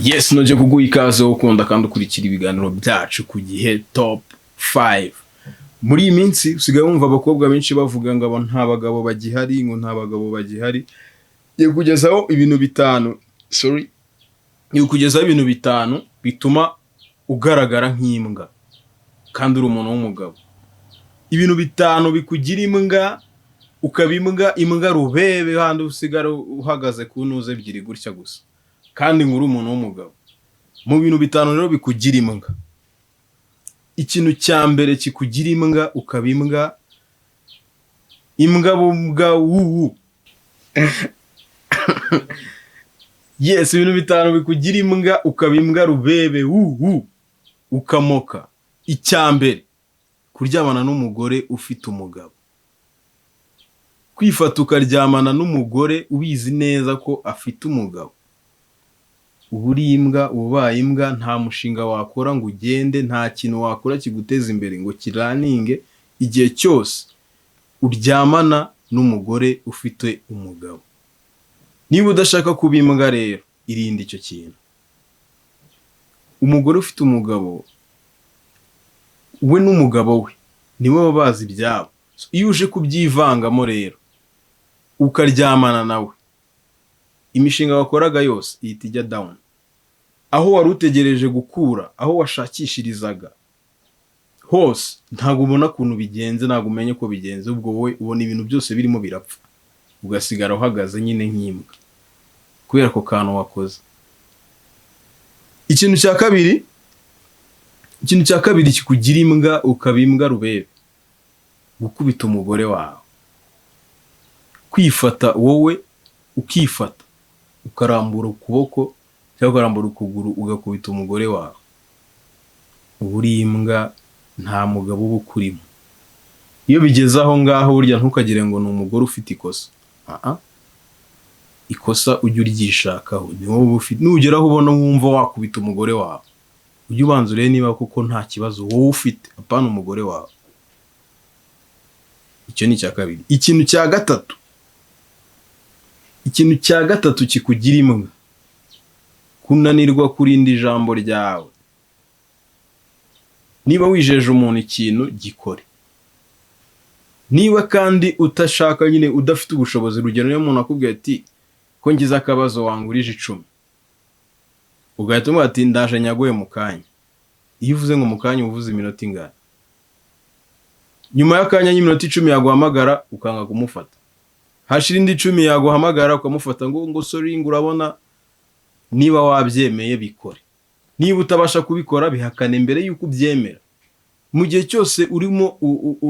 Yes, noje kuguha ikaze ukunda kandi ukurikira ibiganiro byacu ku gihe top 5. Muri iyi minsi usigaye wumva abakobwa benshi bavuga ngo abo nta bagabo bagihari, ngo nta bagabo bagihari. Ye kugezaho ibintu bitanu bituma ugaragara nk'imbwa kandi uri umuntu w'umugabo. Ibintu bitanu bikugira imbwa, ukabimbwa imbwa rubebe handi usigara uhagaze ku ntuze ebyiri gutya gusa. Kandi nguri umuntu w'umugabo. Mu bintu bitanu rero bikugira imbwa. Ikintu cya mbere kikugira imbwa ukabimbwa imbwa wuwu. Yes, ibintu bitanu bikugira imbwa ukabimbwa rubebe wuwu ukamoka. Icya mbere kuryamana n'umugore ufite umugabo. Kwifata ukaryamana n'umugore ubizi neza ko afite umugabo. Uburi imbwa ubaye imbwa, nta mushinga wakora ngo ugende, nta kintu wakora kiguteza imbere ngo kiraninge igihe cyose uryamana n'umugore ufite umugabo. Niba udashaka kuba imbwa rero irinde icyo kintu. Umugore ufite umugabo we n'umugabo we niwe baba bazi ibyabo. Iyo uje kubyivangamo rero ukaryamana nawe, imishinga wakoraga yose ihita ijya down. Aho wari utegereje gukura, aho washakishirizaga hose ntabwo ubona kuntu bigenze, ntabwo umenye ko bigenze, ubwo wowe ubona ibintu byose birimo birapfa, ugasigara uhagaze nyine nk'imbwa kubera ko kantu wakoze. Ikintu cya kabiri kikugira imbwa ukabimbwa rubebe, gukubita umugore wawe. Kwifata wowe ukifata ukarambura ukuboko cyangwa ukarambura ukuguru ugakubita umugore wawe. Uburi imbwa nta mugabo uba ukurimo. Iyo bigeze aho ngaho burya ntukagire ngo ni umugore ufite ikosa. Ikosa ujye uryishakaho, ni wowe ufite. Nugeraho ubona wumva wakubita umugore wawe, ujye ubanza urebe niba kuko nta kibazo wowe ufite, apana umugore wawe. Icyo ni icya kabiri. Ikintu cya gatatu kikugira imbwa, kunanirwa kurinda ijambo ryawe. Niba wijeje umuntu ikintu gikore. Niba kandi utashaka nyine udafite ubushobozi, urugero niyo umuntu akubwiye ati ko ngize akabazo wangurije 10, ugahita umubwira ati ndaje nyaguye mu kanya. Iyo uvuze ngo mu kanya uvuze iminota ingana, nyuma y'akanya y'iminota 10 yaguhamagara ukanga kumufata, hashira indi 10 yaguhamagara ukamufata ngo sorry ngo urabona. Niba wabyemeye bikore, niba utabasha kubikora bihakane mbere yuko ubyemera. Mu gihe cyose urimo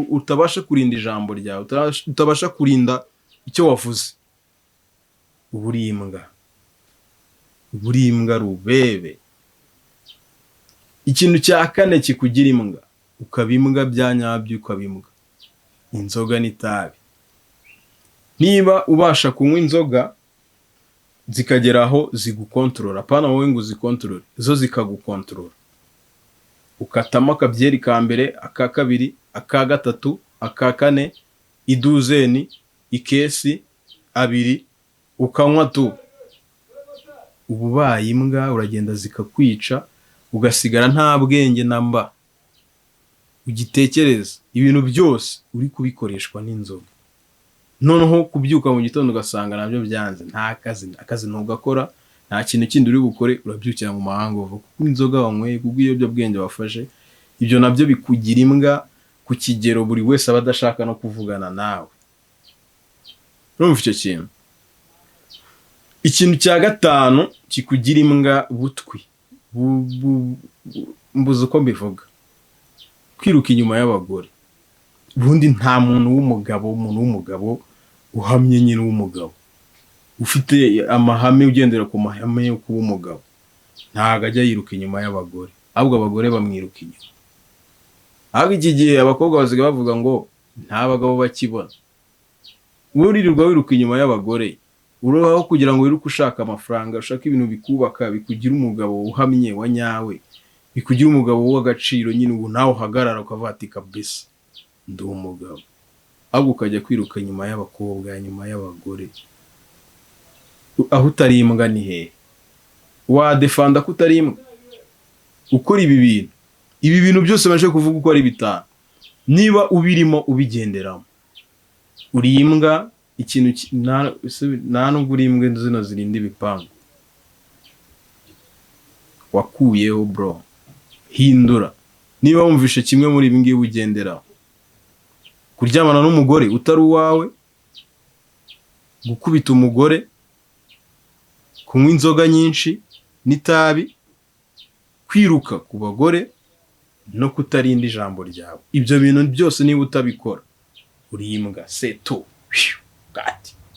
utabasha kurinda ijambo ryawe, utabasha kurinda icyo wavuze, uburi imbwa rubebe. Ikintu cya kane kikugira imbwa ukabimbwa bya nyabyo, ukabimbwa inzoga n'itabi. Niba ubasha kunywa inzoga zikagera aho zigukontorora, apana wowe ngo uzikontorore, zo zikagukontorora. Ukatamo akabyeri ka mbere, aka kabiri, aka gatatu, aka kane, iduzeni, ikesi, abiri, ukanywa tu. Ububaye imbwa uragenda zikakwica, ugasigara nta bwenge namba. Ugitekereza ibintu byose uri kubikoreshwa n'inzoga. Noneho kubyuka mu gitondo ugasanga nabyo byanze, nta akazi ntugakora, nta kintu kindi uri bukore, urabyukira mu mahanga uvuga kuko inzoga wanyweye, kuko ibiyobyabwenge wafashe. Ibyo nabyo bikugira imbwa ku kigero buri wese aba adashaka no kuvugana nawe. Urumva icyo kintu. Ikintu cya gatanu kikugira imbwa butwi, mbuze uko mbivuga, kwiruka inyuma y'abagore. Ubundi nta muntu w'umugabo uhamye nyine w'umugabo ufite amahame, ugendera ku mahame yo kuba umugabo, ntago ajya yiruka inyuma y'abagore, ahubwo abagore bamwiruka inyuma. Ahubwo iki gihe abakobwa basigaye bavuga ngo nta bagabo bakibona. Uririrwa wiruka inyuma y'abagore, uraho kugira ngo wiruke ushaka amafaranga, ushaka ibintu bikubaka, bikugira umugabo uhamye wa nyawe, bikugira umugabo w'agaciro nyine, ubu nawe uhagarara ukavuga ati kabisa ndi umugabo. Ahubwo ukajya kwiruka inyuma y'abakobwa, inyuma y'abagore. Aho utari imbwa ni hehe? wadefanda ko utari imbwa ukora ibi bintu byose baje kuvuga uko ari bitanu, niba ubirimo ubigenderamo uri imbwa. Ikintu nta nubwo uri imbwa zino zirinda ibipangu wakuyeho bro. Hindura niba wumvishe kimwe muri ibi ngibi ugenderaho: kuryamana n'umugore utari uwawe, gukubita umugore, kunywa inzoga nyinshi n'itabi, kwiruka ku bagore no kutarinda ijambo ryawe. Ibyo bintu byose niba utabikora uri imbwa. Seto gati.